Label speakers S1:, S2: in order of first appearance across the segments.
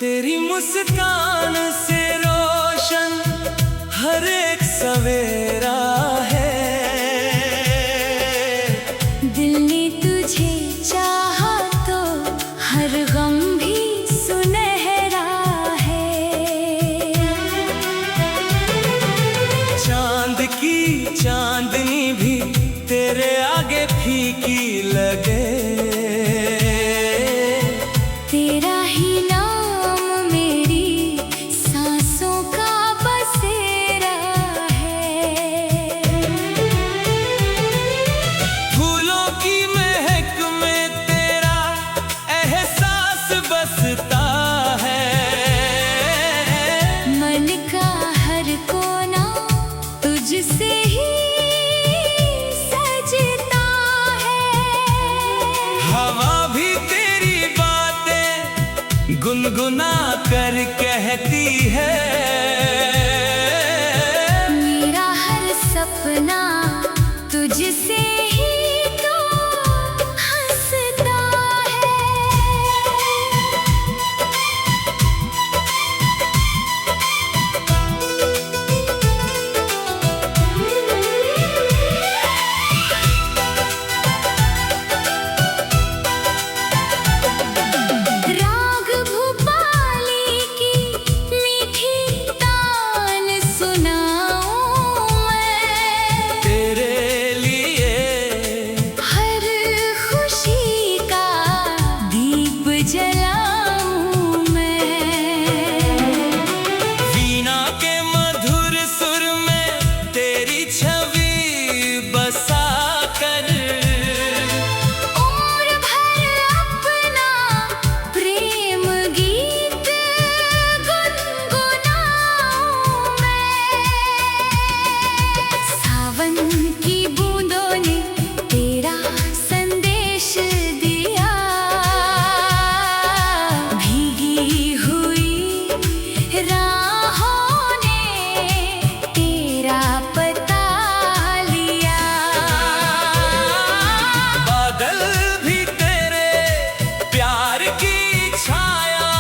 S1: तेरी मुस्कान से रोशन हर एक सवेरा है।
S2: दिल ने तुझे चाहा तो हर गम भी सुनहरा है।
S1: चांद की चांदनी भी तेरे आगे फीकी लगे।
S2: तेरा ही नाम मेरी सांसों का बसेरा है।
S1: फूलों की महक में तेरा एहसास बसता है।
S2: मन का हर कोना तुझसे ही सजता है।
S1: हवा भी तेरी बातें गुनगुना कर कहती है।
S2: मेरा हर सपना तुझसे ही तो हंसता है। राग भूपाली की मीठी तान सुनाऊं मैं।
S1: तेरे लिए
S2: हर खुशी का दीप जलाऊं मैं।
S1: वीणा के मधुर सुर में तेरी छवि बसा कर
S2: उम्र भर अपना प्रेम गीत गुनगुनाऊं मैं। सावन की बूंदों ने तेरा संदेश दिया। भीगी हुई राहों ने तेरा पता लिया।
S1: बादल भी तेरे प्यार की छाया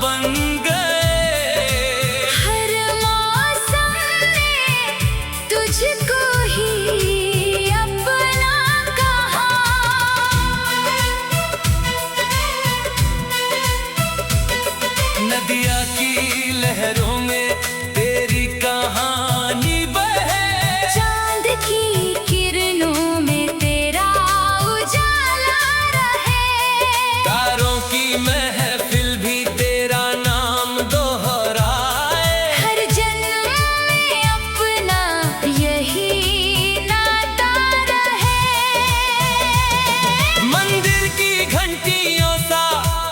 S1: बन गए।
S2: हर मौसम ने तुझको ही अपना कहा।
S1: नदिया की लहरों में तेरी कहानी बहे।
S2: चांद की किरणों में तेरा उजाला रहे।
S1: तारों की महफिल भी तेरा नाम दोहराए।
S2: हर जन्म में अपना यही नाता रहे।
S1: मंदिर की घंटियों सा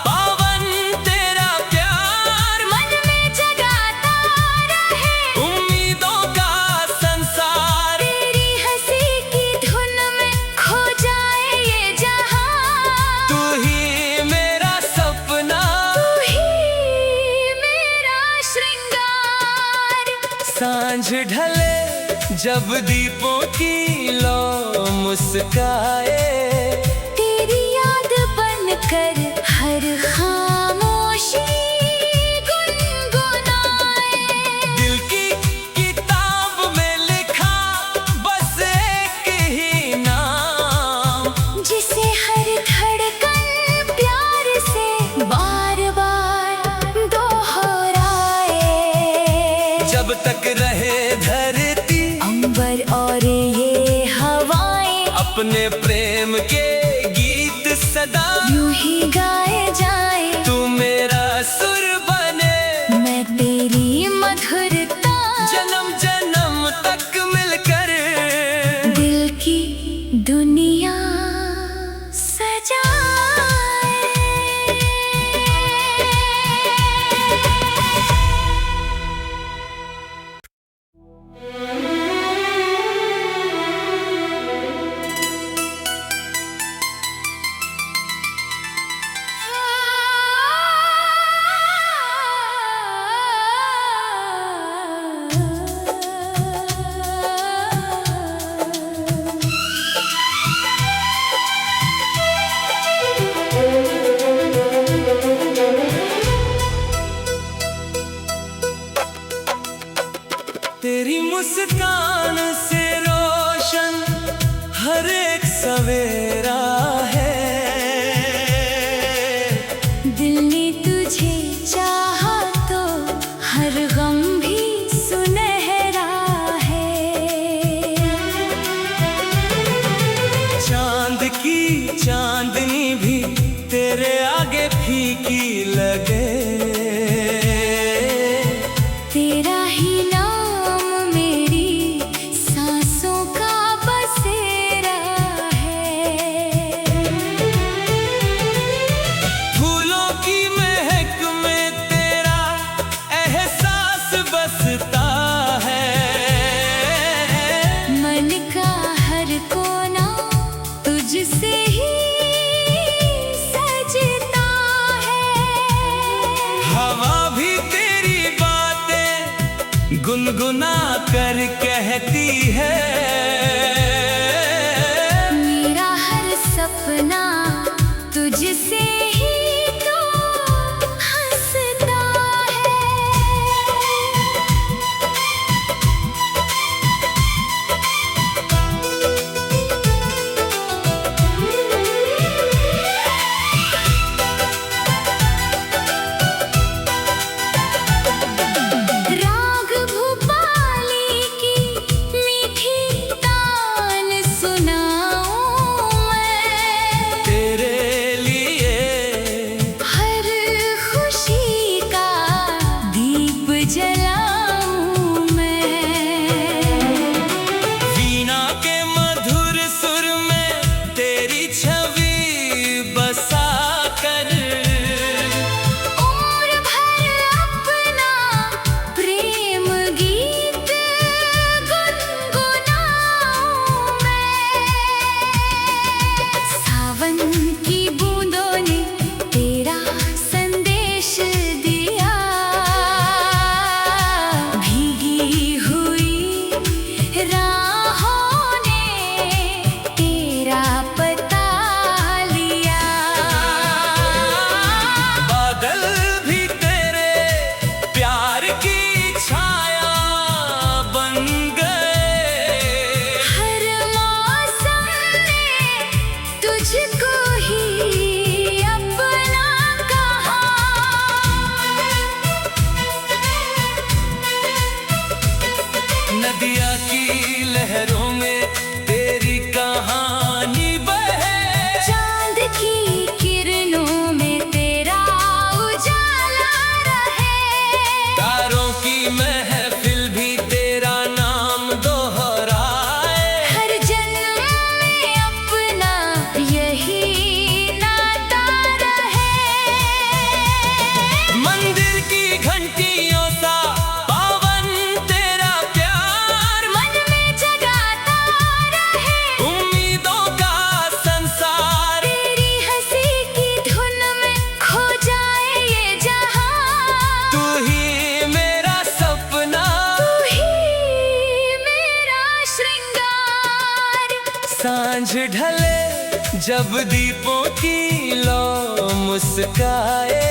S1: पावन तेरा प्यार।
S2: मन में जगाता रहे
S1: उम्मीदों का संसार।
S2: तेरी हंसी की धुन में खो जाए ये जहां।
S1: तू ही मेरा सपना,
S2: तू ही मेरा श्रृंगार।
S1: सांझ ढले जब दीपों की लौ मुस्काए।
S2: तेरी याद बनकर हर खामोशी गुनगुनाए।
S1: दिल की किताब में लिखा बस एक ही नाम।
S2: जिसे हर धड़कन प्यार से बार बार दोहराए।
S1: जब तक रहे धरती
S2: अंबर और ये हवाएं
S1: अपने प्रेम के गीत सदा
S2: यूं ही गा
S1: गुनगुना कर कहती है,
S2: मेरा हर सपना तुझसे ही तो हंसता है। राग भूपाली की मीठी तान सुनाऊं मैं,
S1: तेरे लिए
S2: हर खुशी का दीप जलाऊं मैं।
S1: वीणा के मधुर सुर में तेरी छवि बसा कर,
S2: उम्र भर अपना प्रेम गीत गुनगुनाऊं मैं। सावन की बूंदों ने तेरा संदेश दिया, भीगी हुई राहों ने तेरा पता लिया।
S1: बादल भी तेरे प्यार की छाया बन गए,
S2: हर मौसम ने तुझको ही अपना कहा।
S1: नदिया की लहरों में तेरी कहानी बहे,
S2: चांद की किरणों में तेरा उजाला रहे,
S1: तारों की महफिल भी तेरा नाम दोहराए।
S2: हर जन्म में अपना यही नाता रहे।
S1: मंदिर की घंटियों सा पावन तेरा प्यार,
S2: मन में जगाता रहे
S1: उम्मीदों का संसार।
S2: तेरी हंसी की धुन में खो जाए ये जहां।
S1: तू ही मेरा सपना,
S2: तू ही मेरा श्रृंगार।
S1: सांझ ढले जब दीपों की लौ मुस्काए,